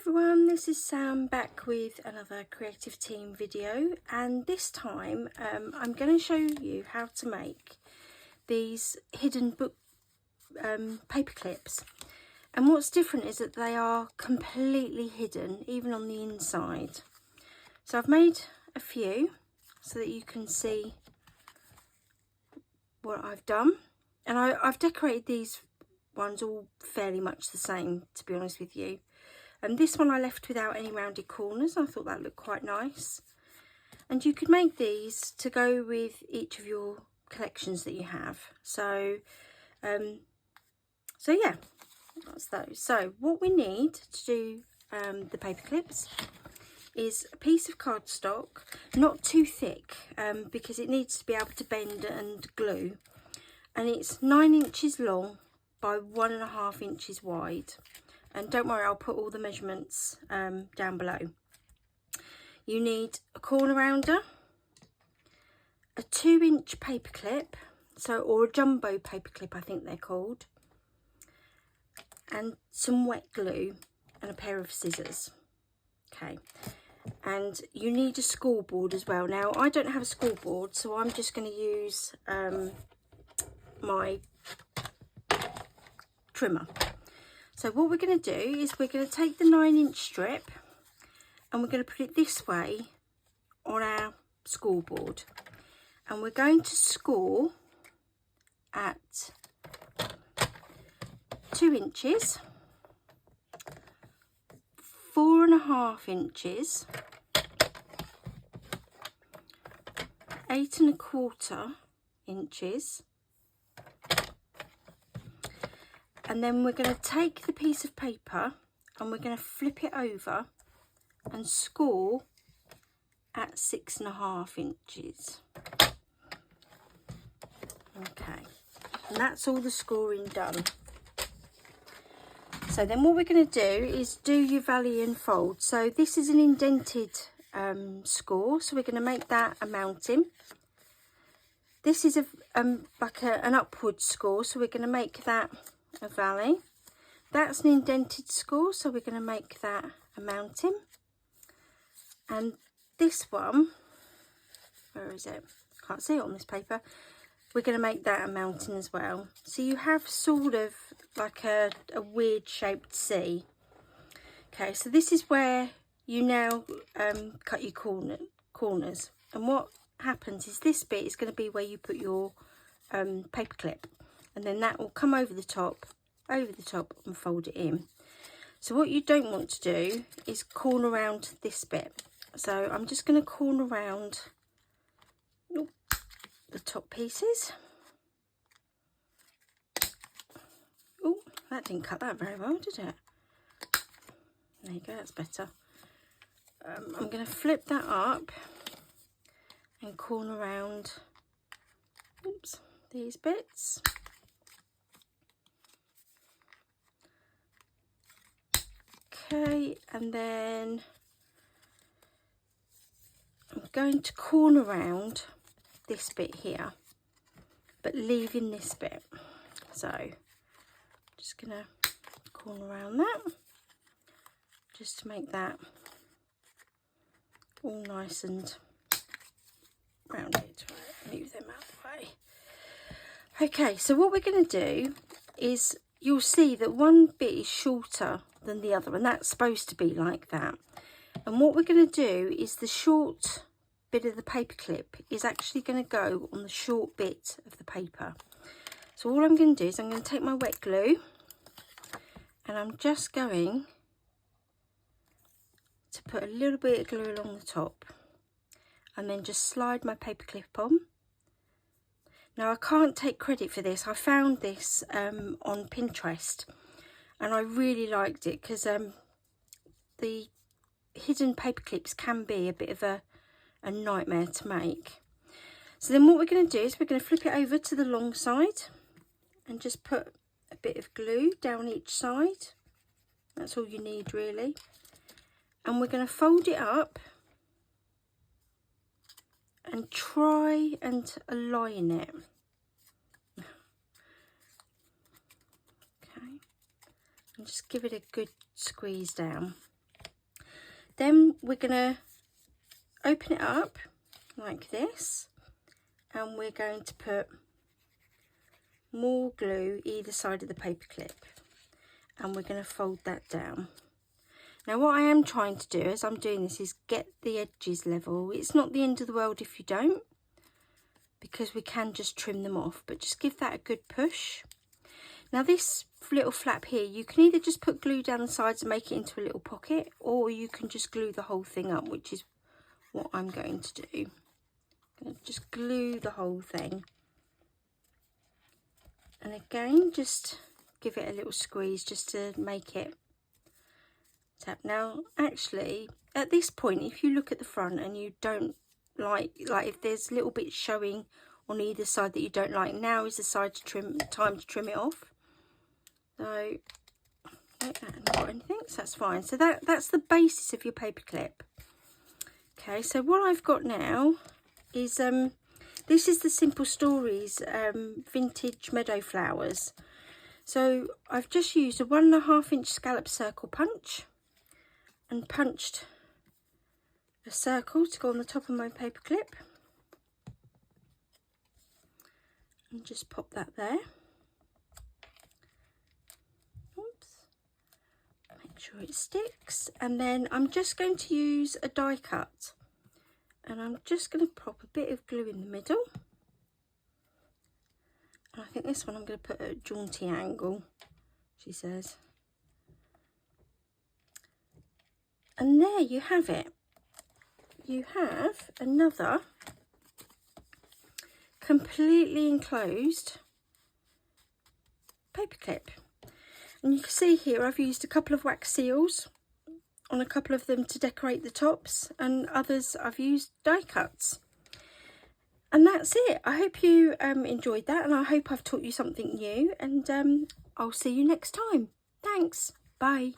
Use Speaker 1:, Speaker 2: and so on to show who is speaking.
Speaker 1: everyone, this is Sam back with another creative team video, and this time I'm going to show you how to make these hidden book paper clips. And what's different is that they are completely hidden, even on the inside. So I've made a few so that you can see what I've done, and I've decorated these ones all fairly much the same, to be honest with you. And this one I left without any rounded corners. I thought that looked quite nice. And you could make these to go with each of your collections that you have. So yeah, that's those. So what we need to do the paper clips is a piece of cardstock, not too thick, because it needs to be able to bend and glue. And it's 9 inches long by 1.5 inches wide. And don't worry, I'll put all the measurements down below. You need a corner rounder, a 2-inch paper clip, or a jumbo paper clip I think they're called, and some wet glue and a pair of scissors. Okay, and you need a scoreboard as well. Now I don't have a scoreboard, so I'm just going to use my trimmer. So what we're going to do is we're going to take the 9-inch strip and we're going to put it this way on our scoreboard, and we're going to score at 2 inches, 4.5 inches, 8.25 inches. And then we're going to take the piece of paper and we're going to flip it over and score at 6.5 inches. Okay, and that's all the scoring done. So then what we're going to do is do your valley and fold. So this is an indented score, so we're going to make that a mountain. This is like an upward score, so we're going to make that a valley. That's an indented score, so we're going to make that a mountain. And this one, where is it? Can't see it on this paper. We're going to make that a mountain as well. So you have sort of like a weird shaped C. Okay, so this is where you now cut your corners. And what happens is this bit is going to be where you put your paper clip. And then that will come over the top and fold it in. So what you don't want to do is corner around this bit. So I'm just going to corner around the top pieces. Oh, that didn't cut that very well, did it? There you go, that's better. I'm going to flip that up and corner around these bits. Okay, and then I'm going to corner around this bit here, but leaving this bit. So I'm just going to corner around that, just to make that all nice and rounded. Right, move them out of the way. Okay, so what we're going to do is, you'll see that one bit is shorter than the other, and that's supposed to be like that. And what we're going to do is the short bit of the paper clip is actually going to go on the short bit of the paper. So all I'm going to do is I'm going to take my wet glue and I'm just going to put a little bit of glue along the top and then just slide my paper clip on. Now I can't take credit for this. I found this on Pinterest and I really liked it, because the hidden paper clips can be a bit of a nightmare to make. So then what we're going to do is we're going to flip it over to the long side and just put a bit of glue down each side. That's all you need really. And we're going to fold it up and try and align it. Okay, and just give it a good squeeze down. Then we're going to open it up like this, and we're going to put more glue either side of the paper clip, and we're going to fold that down. Now what I am trying to do as I'm doing this is get the edges level. It's not the end of the world if you don't, because we can just trim them off, but just give that a good push. Now this little flap here, you can either just put glue down the sides and make it into a little pocket, or you can just glue the whole thing up, which is what I'm going to do. I'm going to just glue the whole thing. And again, just give it a little squeeze just to make it tap. Now actually at this point, if you look at the front and you don't like if there's little bits showing on either side that you don't like, now is the time to trim it off. So like that, not anything, so that's fine. So that's the basis of your paper clip. Okay, so what I've got now is this is the Simple Stories vintage meadow flowers. So I've just used a 1.5 inch scallop circle punch and punched a circle to go on the top of my paper clip, and just pop that there. Oops. Make sure it sticks, and then I'm just going to use a die cut, and I'm just going to pop a bit of glue in the middle. And I think this one I'm going to put at a jaunty angle, she says. And there you have it. You have another completely enclosed paper clip. And you can see here I've used a couple of wax seals on a couple of them to decorate the tops, and others I've used die cuts. And that's it. I hope you enjoyed that, and I hope I've taught you something new, and I'll see you next time. Thanks. Bye.